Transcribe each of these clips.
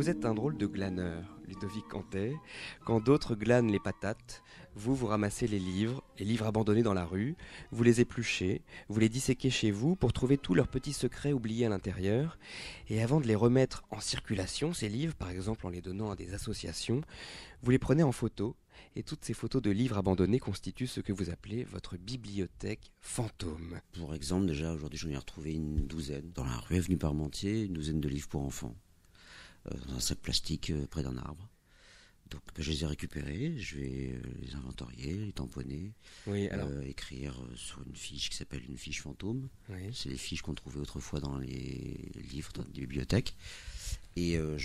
Vous êtes un drôle de glaneur, Ludovic Cantet. Quand d'autres glanent les patates, vous ramassez les livres abandonnés dans la rue, vous les épluchez, vous les disséquez chez vous pour trouver tous leurs petits secrets oubliés à l'intérieur. Et avant de les remettre en circulation, ces livres, par exemple en les donnant à des associations, vous les prenez en photo. Et toutes ces photos de livres abandonnés constituent ce que vous appelez votre bibliothèque fantôme. Pour exemple, déjà aujourd'hui j'en ai retrouvé une douzaine dans la rue Avenue Parmentier, une douzaine de livres pour enfants, dans un sac plastique près d'un arbre. Donc je les ai récupérés, je vais les inventorier, les tamponner, écrire sur une fiche qui s'appelle une fiche fantôme. Oui. C'est les fiches qu'on trouvait autrefois dans les livres dans les bibliothèques. Et de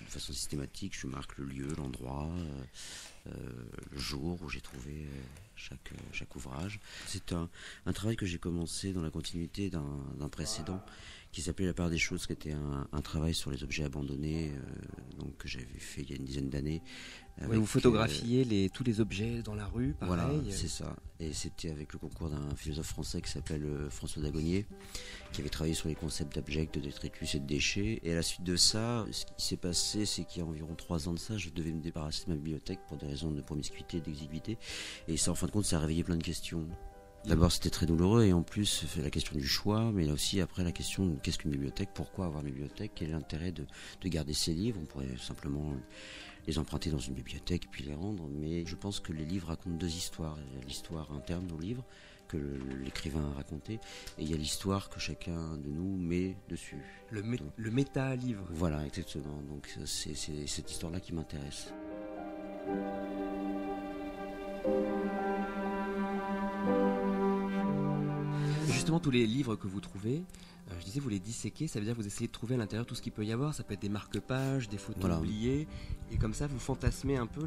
façon systématique, je marque le lieu, l'endroit, le jour où j'ai trouvé chaque ouvrage. C'est un travail que j'ai commencé dans la continuité d'un précédent qui s'appelait La part des choses, qui était un travail sur les objets abandonnés, donc que j'avais fait il y a une dizaine d'années. Vous photographiez tous les objets dans la rue, pareil. Voilà, c'est ça. Et c'était avec le concours d'un philosophe français qui s'appelle François Dagonier, qui avait travaillé sur les concepts d'abject, de détritus et de déchets. Et à la suite de ça, ce qui s'est passé, c'est qu'il y a environ 3 ans de ça, je devais me débarrasser de ma bibliothèque pour des raisons de promiscuité, d'exiguïté. Et ça, en fin de compte, ça a réveillé plein de questions. D'abord, c'était très douloureux, et en plus, la question du choix, mais là aussi, après, la question de qu'est-ce qu'une bibliothèque, pourquoi avoir une bibliothèque, quel est l'intérêt de garder ces livres. On pourrait simplement les emprunter dans une bibliothèque et puis les rendre, mais je pense que les livres racontent 2 histoires. Il y a l'histoire interne au livre, que l'écrivain a raconté, et il y a l'histoire que chacun de nous met dessus. Le méta-livre. Voilà, exactement. Donc c'est cette histoire-là qui m'intéresse. Justement, tous les livres que vous trouvez, je disais, vous les disséquez, ça veut dire que vous essayez de trouver à l'intérieur tout ce qu'il peut y avoir. Ça peut être des marque-pages, des photos oubliées, et comme ça, vous fantasmez un peu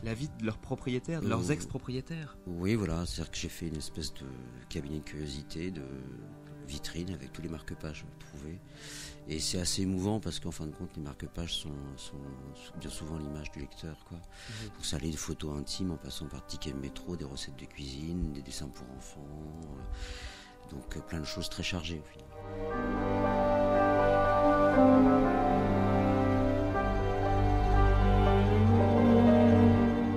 la vie de leurs propriétaires, de leurs ex-propriétaires. Oui, voilà, c'est-à-dire que j'ai fait une espèce de cabinet de curiosité, de vitrine avec tous les marque-pages trouvés. Et c'est assez émouvant parce qu'en fin de compte, les marque-pages sont bien souvent l'image du lecteur, quoi. Donc ça allait de photos intimes en passant par tickets de métro, des recettes de cuisine, des dessins pour enfants. Donc plein de choses très chargées au final.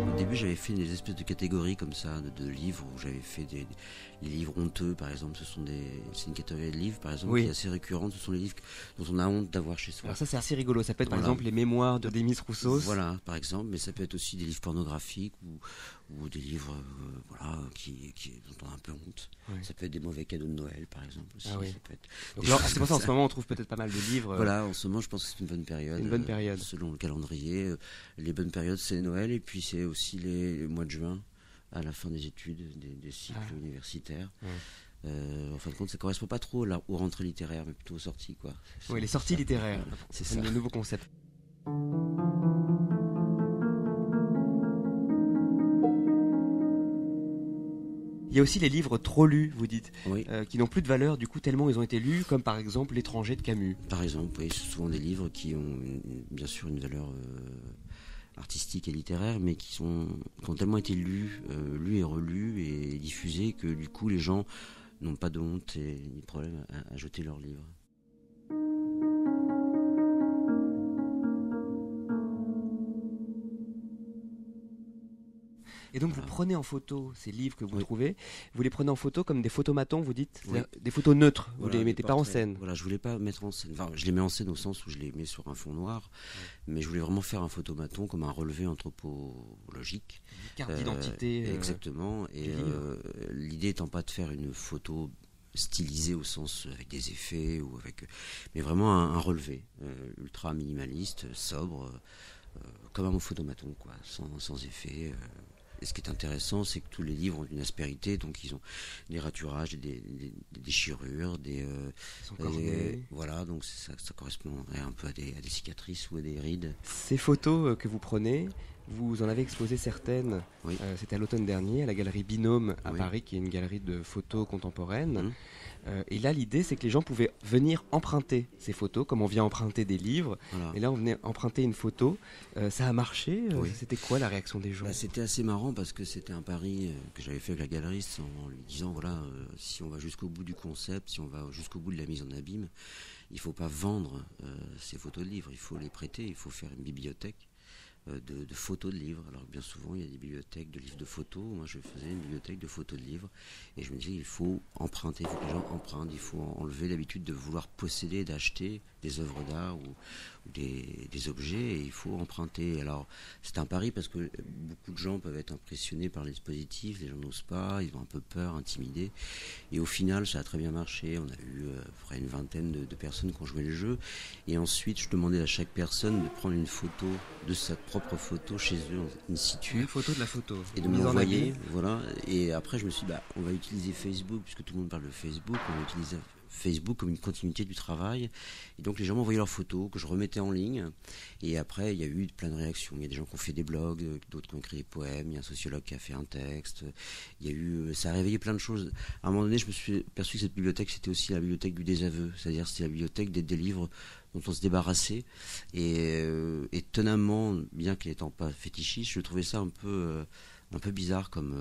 Au début, j'avais fait des espèces de catégories comme ça, de livres, où j'avais fait les livres honteux, par exemple. C'est une catégorie de livres, par exemple, qui est assez récurrente. Ce sont les livres dont on a honte d'avoir chez soi. Alors ça, c'est assez rigolo. Ça peut être par exemple les mémoires de Demis Roussos. Voilà, par exemple, mais ça peut être aussi des livres pornographiques ou des livres dont on a un peu honte. Oui. Ça peut être des mauvais cadeaux de Noël, par exemple. Aussi. Ah oui. Ça peut être c'est pour ça, en ce moment, on trouve peut-être pas mal de livres. Voilà, en ce moment, je pense que c'est une bonne période. Une bonne période. Selon le calendrier, les bonnes périodes, c'est Noël, et puis c'est aussi les mois de juin, à la fin des études, des cycles universitaires. Ouais. En fin de compte, ça correspond pas trop aux rentrées littéraires, mais plutôt aux sorties, quoi. Oui, les sorties littéraires. Voilà, c'est ça. Le nouveau concept. Il y a aussi les livres trop lus, vous dites, qui n'ont plus de valeur, du coup, tellement ils ont été lus, comme par exemple L'étranger de Camus. Par exemple, oui, c'est souvent des livres qui ont bien sûr une valeur artistique et littéraire, mais qui ont tellement été lus et relus et diffusés que du coup les gens n'ont pas de honte et ni de problème à jeter leurs livres. Et donc vous prenez en photo ces livres que vous trouvez, vous les prenez en photo comme des photomatons, vous dites, des photos neutres, vous les mettez pas en scène. Voilà, je voulais pas mettre en scène, enfin je les mets en scène au sens où je les mets sur un fond noir, mais je voulais vraiment faire un photomaton comme un relevé anthropologique. Une carte d'identité. Exactement, et l'idée étant pas de faire une photo stylisée au sens avec des effets, mais vraiment un relevé ultra minimaliste, sobre, comme un photomaton, quoi, sans effet. Et ce qui est intéressant, c'est que tous les livres ont une aspérité, donc ils ont des raturages, des déchirures, voilà, donc ça correspondrait un peu à des cicatrices ou à des rides. Ces photos que vous prenez, vous en avez exposé certaines, c'était à l'automne dernier, à la galerie Binôme à Paris, qui est une galerie de photos contemporaines. Et là, l'idée, c'est que les gens pouvaient venir emprunter ces photos, comme on vient emprunter des livres. Voilà. Et là, on venait emprunter une photo. Ça a marché. Oui. C'était quoi la réaction des gens? C'était assez marrant parce que c'était un pari que j'avais fait avec la galeriste en lui disant voilà, si on va jusqu'au bout du concept, si on va jusqu'au bout de la mise en abîme, il ne faut pas vendre ces photos de livres, il faut les prêter, il faut faire une bibliothèque de photos de livres. Alors bien souvent il y a des bibliothèques de livres de photos, moi je faisais une bibliothèque de photos de livres et je me disais il faut emprunter, il faut que les gens empruntent, il faut enlever l'habitude de vouloir posséder, d'acheter des œuvres d'art ou des objets, et il faut emprunter. Alors c'est un pari parce que beaucoup de gens peuvent être impressionnés par les dispositifs, les gens n'osent pas, ils ont un peu peur, intimidés, et au final ça a très bien marché. On a eu à peu près une vingtaine de personnes qui ont joué le jeu, et ensuite je demandais à chaque personne de prendre une photo de sa propre photo chez eux in situ, La photo de la photo. et de Mise en m'envoyer, abîme. voilà. Et après je me suis dit on va utiliser Facebook puisque tout le monde parle de Facebook, on va utiliser Facebook comme une continuité du travail, et donc les gens m'envoyaient leurs photos que je remettais en ligne, et après il y a eu plein de réactions. Il y a des gens qui ont fait des blogs, d'autres qui ont écrit des poèmes, il y a un sociologue qui a fait un texte, il y a eu, ça a réveillé plein de choses. À un moment donné je me suis perçu que cette bibliothèque c'était aussi la bibliothèque du désaveu, c'est-à-dire c'était la bibliothèque des livres dont on se débarrassait, et étonnamment, bien qu'il n'étant pas fétichiste, je trouvais ça un peu bizarre comme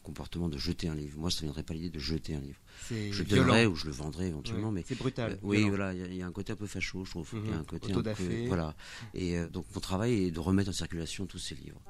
comportement de jeter un livre. Moi, ça ne viendrait pas l'idée de jeter un livre. C'est Je le violent. donnerais ou je le vendrais éventuellement, mais C'est brutal. oui, violent. voilà, il y a un côté un peu facho, je trouve. Il y a un côté un peu, Autodafé. voilà. Et donc mon travail est de remettre en circulation tous ces livres.